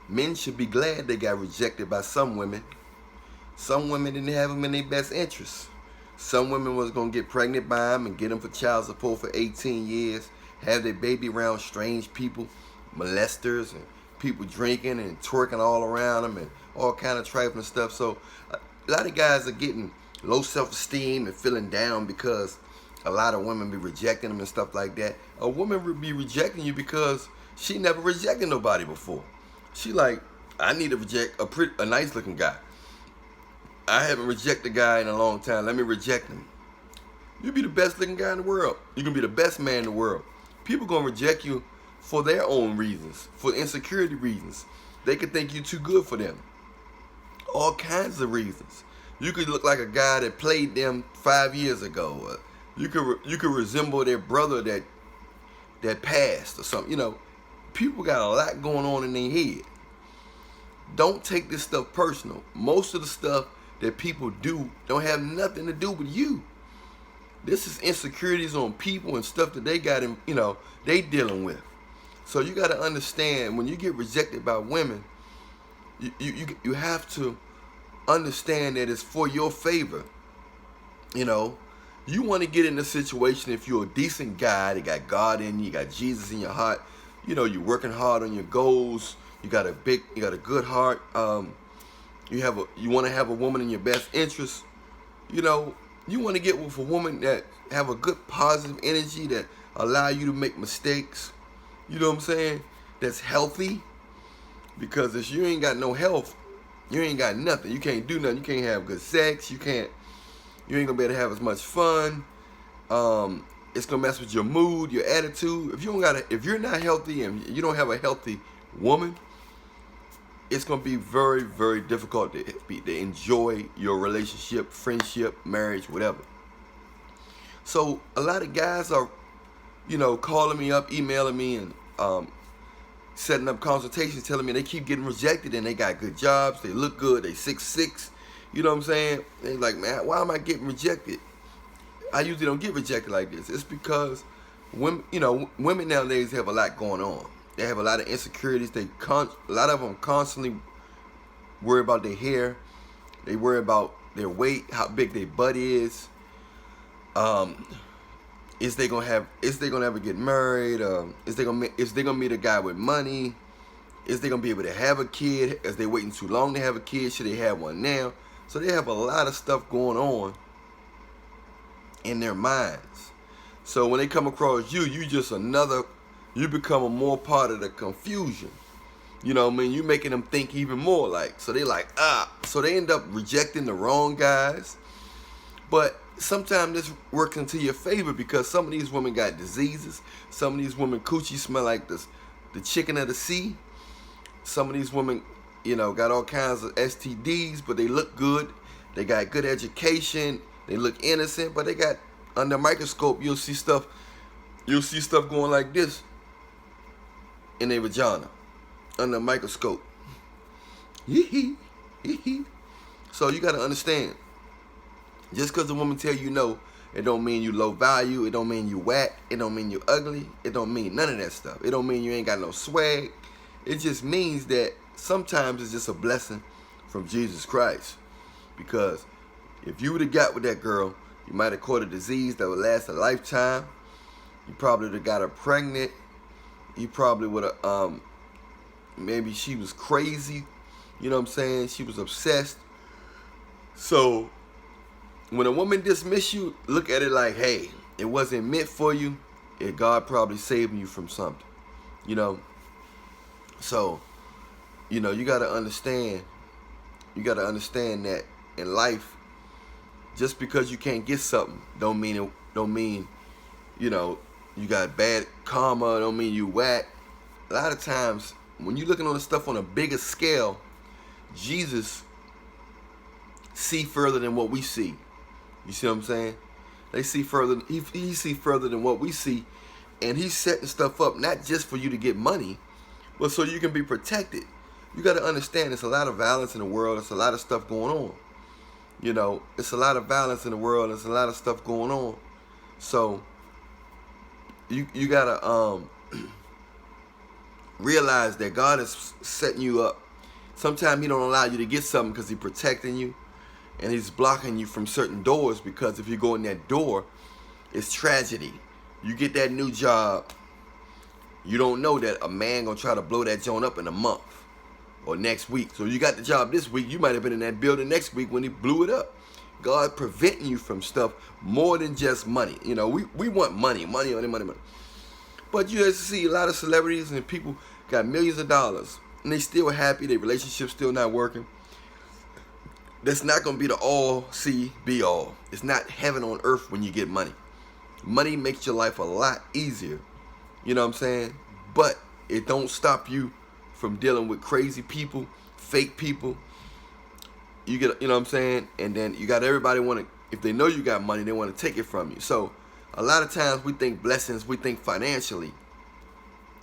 Men should be glad they got rejected by some women. Some women didn't have them in their best interests. Some women was going to get pregnant by them and get them for child support for 18 years, have their baby around strange people, molesters, and people drinking and twerking all around them and all kind of trifling stuff. So a lot of guys are getting low self-esteem and feeling down because a lot of women be rejecting them and stuff like that. A woman would be rejecting you because she never rejected nobody before. She like, I need to reject a nice looking guy. I haven't rejected a guy in a long time. Let me reject him. You be the best looking guy in the world. You can be the best man in the world. People gonna reject you for their own reasons, for insecurity reasons. They could think you too good for them. All kinds of reasons. You could look like a guy that played them 5 years ago. You could resemble their brother that passed or something. You know, people got a lot going on in their head. Don't take this stuff personal. Most of the stuff that people do don't have nothing to do with you. This is insecurities on people and stuff that they got in, they dealing with. So you got to understand, when you get rejected by women, you have to understand that it's for your favor. You want to get in a situation, if you're a decent guy that got God in you, you got Jesus in your heart, you're working hard on your goals, you got a good heart, you want to have a woman in your best interest, you want to get with a woman that have a good positive energy, that allow you to make mistakes, you know what I'm saying, that's healthy. Because if you ain't got no health, you ain't got nothing. You can't do nothing. You can't have good sex. You ain't gonna be able to have as much fun. It's gonna mess with your mood, your attitude. If you're not healthy and you don't have a healthy woman, it's gonna be very, very difficult to enjoy your relationship, friendship, marriage, whatever. So a lot of guys are, calling me up, emailing me, and setting up consultations, telling me they keep getting rejected and they got good jobs, they look good, they 6'6", you know what I'm saying? They like, man, why am I getting rejected? I usually don't get rejected like this. It's because women, women nowadays have a lot going on. They have a lot of insecurities. A lot of them constantly worry about their hair. They worry about their weight, how big their butt is. Is they gonna ever get married? Is they gonna meet a guy with money? Is they gonna be able to have a kid? Is they waiting too long to have a kid? Should they have one now? So they have a lot of stuff going on in their minds. So when they come across you you become a more part of the confusion. You making them think even more, so they so they end up rejecting the wrong guys. But sometimes this works into your favor, because some of these women got diseases. Some of these women coochie smell like the chicken of the sea. Some of these women, got all kinds of STDs, but they look good. They got good education. They look innocent, but they got, under a microscope, you'll see stuff going like this in their vagina under a microscope. So you got to understand, just because a woman tell you no, it don't mean you low value. It don't mean you whack. It don't mean you ugly. It don't mean none of that stuff. It don't mean you ain't got no swag. It just means that sometimes it's just a blessing from Jesus Christ. Because if you would have got with that girl, you might have caught a disease that would last a lifetime. You probably would have got her pregnant. You probably would have, maybe she was crazy. You know what I'm saying? She was obsessed. So when a woman dismiss you, look at it like, hey, it wasn't meant for you. God probably saving you from something. So, you got to understand. You got to understand that in life, just because you can't get something, don't mean you got bad karma, don't mean you whack. A lot of times, when you're looking on the stuff on a bigger scale, Jesus see further than what we see. You see what I'm saying? They see further. He see further than what we see, and he's setting stuff up not just for you to get money, but so you can be protected. You got to understand, there's a lot of violence in the world. There's a lot of stuff going on. It's a lot of violence in the world. There's a lot of stuff going on. So you gotta realize that God is setting you up. Sometimes he don't allow you to get something because he's protecting you, and he's blocking you from certain doors, because if you go in that door, it's tragedy. You get that new job, you don't know that a man gonna try to blow that joint up in a month or next week. So you got the job this week, you might have been in that building next week when he blew it up. God preventing you from stuff more than just money. You know, we want money. But you just see a lot of celebrities and people got millions of dollars, and they still happy, their relationship's still not working. That's not going to be the all, see, be all. It's not heaven on earth when you get money. Money makes your life a lot easier. You know what I'm saying? But it don't stop you from dealing with crazy people, fake people. You get, you know what I'm saying? And then you got everybody want to, if they know you got money, they want to take it from you. So a lot of times we think blessings, we think financially.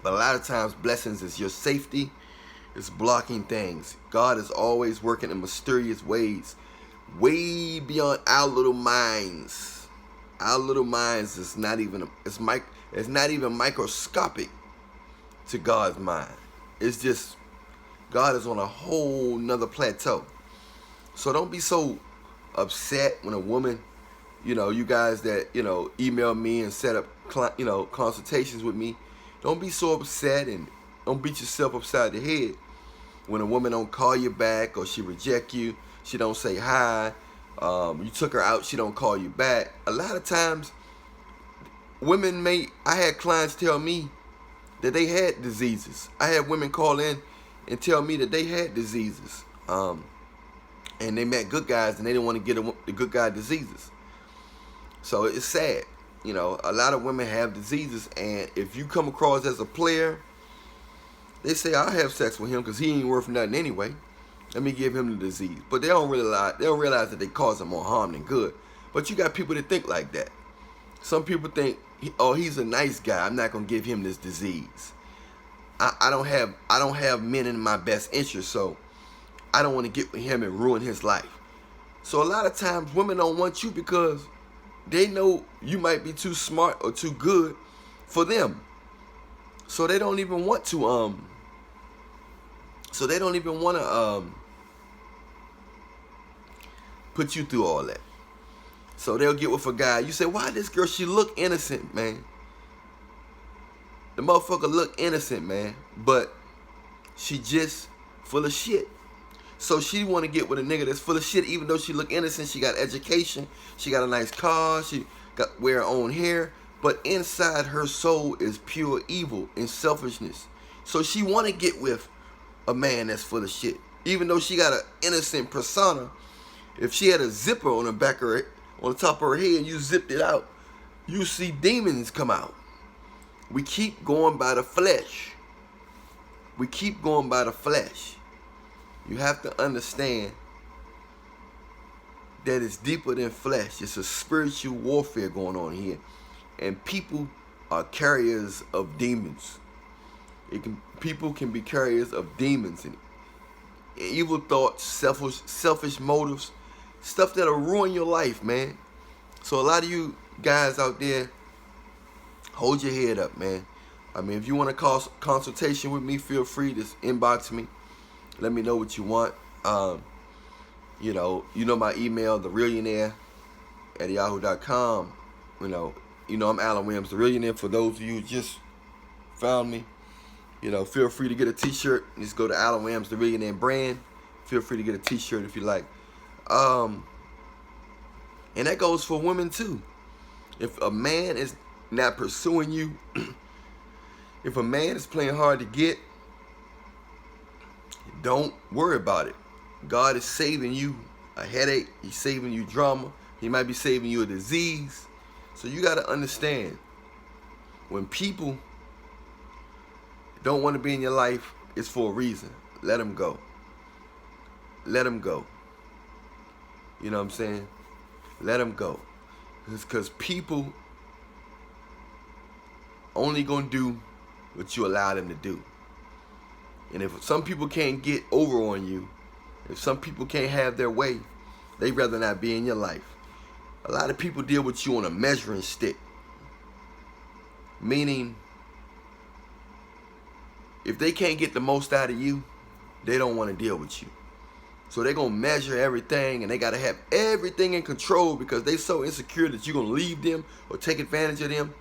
But a lot of times blessings is your safety. It's blocking things. God is always working in mysterious ways, way beyond our little minds. Our little minds is not even, it's not even microscopic to God's mind. It's just, God is on a whole nother plateau. So don't be so upset when a woman, you know, you guys that, you know, email me and set up, you know, consultations with me. Don't be so upset and don't beat yourself upside the head when a woman don't call you back, or she reject you, she don't say hi, you took her out, she don't call you back. A lot of times, women I had clients tell me that they had diseases. I had women call in and tell me that they had diseases. And they met good guys and they didn't want to get the good guy diseases. So it's sad. You know, a lot of women have diseases, and if you come across as a player, they say, I'll have sex with him because he ain't worth nothing anyway. Let me give him the disease. But they don't realize that they cause them more harm than good. But you got people that think like that. Some people think, oh, he's a nice guy, I'm not gonna give him this disease. I don't have men in my best interest, so I don't want to get with him and ruin his life. So a lot of times women don't want you because they know you might be too smart or too good for them. So they don't even want to put you through all that. So they'll get with a guy. You say, why this girl, she look innocent, man. The motherfucker look innocent, man. But she just full of shit. So she want to get with a nigga that's full of shit, even though she look innocent. She got education. She got a nice car. She got wear her own hair. But inside her soul is pure evil and selfishness. So she want to get with a man that's full of shit. Even though she got an innocent persona, if she had a zipper on the back of her, on the top of her head, and you zipped it out, you see demons come out. We keep going by the flesh. We keep going by the flesh. You have to understand that it's deeper than flesh. It's a spiritual warfare going on here. And people are carriers of demons. People can be carriers of demons and evil thoughts, selfish motives, stuff that'll ruin your life, man. So a lot of you guys out there, hold your head up, man. I mean, if you want a consultation with me, feel free to inbox me. Let me know what you want. You know my email, therealchelasway@yahoo.com. You know, I'm Allan Williams The Reallionaire. For those of you who just found me, you know, feel free to get a t-shirt. Just go to Allan Williams The Reallionaire brand. Feel free to get a t-shirt if you like. And that goes for women too. If a man is not pursuing you, if a man is playing hard to get, don't worry about it. God is saving you a headache. He's saving you drama. He might be saving you a disease. So you got to understand, when people don't want to be in your life, it's for a reason. Let them go. Let them go. You know what I'm saying? Let them go. It's because people only going to do what you allow them to do. And if some people can't get over on you, if some people can't have their way, they'd rather not be in your life. A lot of people deal with you on a measuring stick. Meaning, if they can't get the most out of you, they don't want to deal with you. So they're going to measure everything, and they got to have everything in control because they so insecure that you're going to leave them or take advantage of them.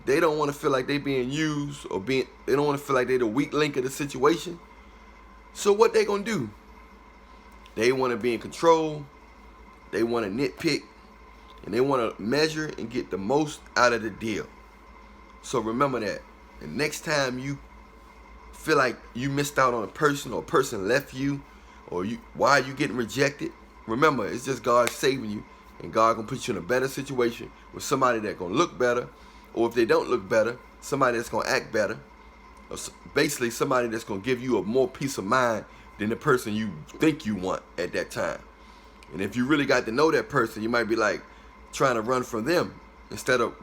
They don't want to feel like they're being used or they don't want to feel like they're the weak link of the situation. So what they going to do? They want to be in control. They want to nitpick, and they want to measure and get the most out of the deal. So remember that. And next time you feel like you missed out on a person or a person left you, or why are you getting rejected? Remember, it's just God saving you, and God gonna put you in a better situation with somebody that's gonna look better, or if they don't look better, somebody that's gonna act better, or basically somebody that's gonna give you a more peace of mind than the person you think you want at that time. And if you really got to know that person, you might be like trying to run from them instead of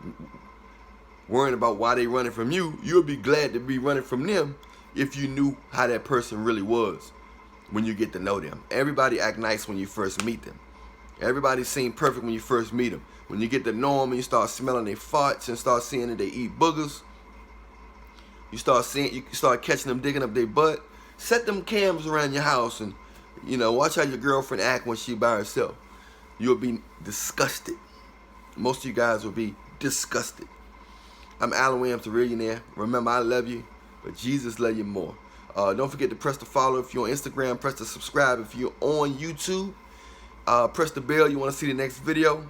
worrying about why they running from you. You'll be glad to be running from them if you knew how that person really was. When you get to know them, everybody act nice when you first meet them. Everybody seem perfect when you first meet them. When you get to know them and you start smelling their farts and start seeing that they eat boogers, you start catching them digging up their butt. Set them cams around your house and watch how your girlfriend act when she by herself. You'll be disgusted. Most of you guys will be disgusted. I'm Allan Williams The Reallionaire. Remember, I love you, but Jesus love you more. Don't forget to press the follow if you're on Instagram. Press the subscribe if you're on YouTube. Press the bell. You want to see the next video.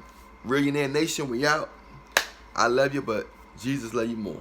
Reallionaire Nation, we out. I love you, but Jesus love you more.